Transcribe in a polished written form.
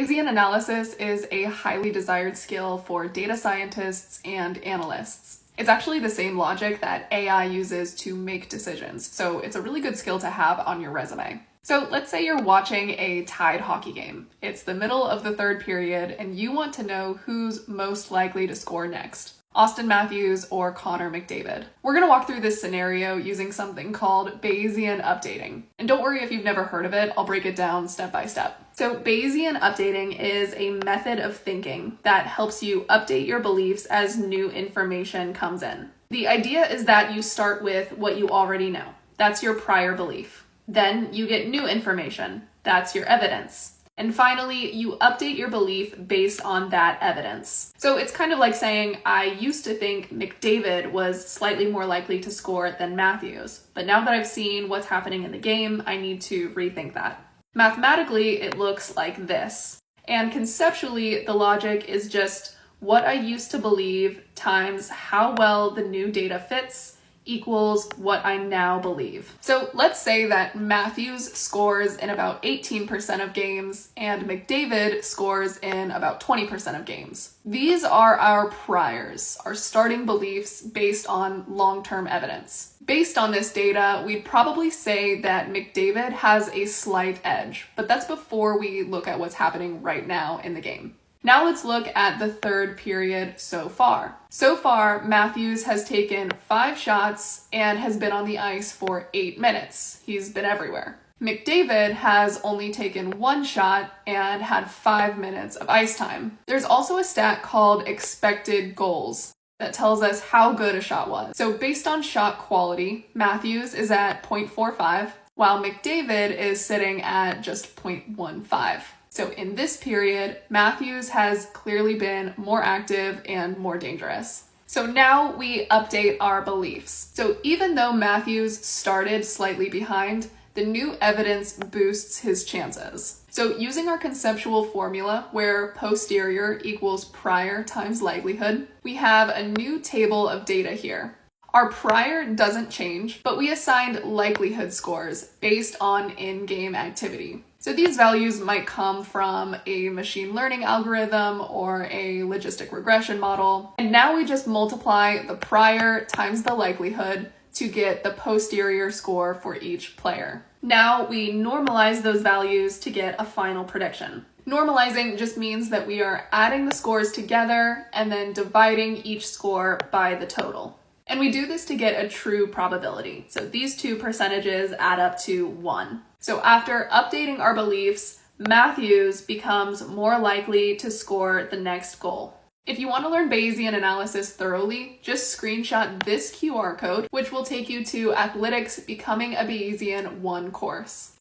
Bayesian analysis is a highly desired skill for data scientists and analysts. It's actually the same logic that AI uses to make decisions, so it's a really good skill to have on your resume. So let's say you're watching a tied hockey game. It's the middle of the third period, and you want to know who's most likely to score next. Austin Matthews or Connor McDavid. We're going to walk through this scenario using something called Bayesian updating. And don't worry if you've never heard of it, I'll break it down step by step. So Bayesian updating is a method of thinking that helps you update your beliefs as new information comes in. The idea is that you start with what you already know. That's your prior belief. Then you get new information. That's your evidence. And finally, you update your belief based on that evidence. So it's kind of like saying, I used to think McDavid was slightly more likely to score than Matthews, but now that I've seen what's happening in the game, I need to rethink that. Mathematically, it looks like this. And conceptually, the logic is just what I used to believe times how well the new data fits equals what I now believe. So let's say that Matthews scores in about 18% of games and McDavid scores in about 20% of games. These are our priors, our starting beliefs based on long-term evidence. Based on this data, we'd probably say that McDavid has a slight edge, but that's before we look at what's happening right now in the game. Now let's look at the third period so far. So far, Matthews has taken 5 shots and has been on the ice for 8 minutes. He's been everywhere. McDavid has only taken 1 shot and had 5 minutes of ice time. There's also a stat called expected goals that tells us how good a shot was. So based on shot quality, Matthews is at 0.45, while McDavid is sitting at just 0.15. So in this period, Matthews has clearly been more active and more dangerous. So now we update our beliefs. So even though Matthews started slightly behind, the new evidence boosts his chances. So using our conceptual formula where posterior equals prior times likelihood, we have a new table of data here. Our prior doesn't change, but we assigned likelihood scores based on in-game activity. So these values might come from a machine learning algorithm or a logistic regression model. And now we just multiply the prior times the likelihood to get the posterior score for each player. Now we normalize those values to get a final prediction. Normalizing just means that we are adding the scores together and then dividing each score by the total. And we do this to get a true probability. So these two percentages add up to 1. So after updating our beliefs, Matthews becomes more likely to score the next goal. If you want to learn Bayesian analysis thoroughly, just screenshot this QR code, which will take you to AthlyticZ Becoming a Bayesian 1 course.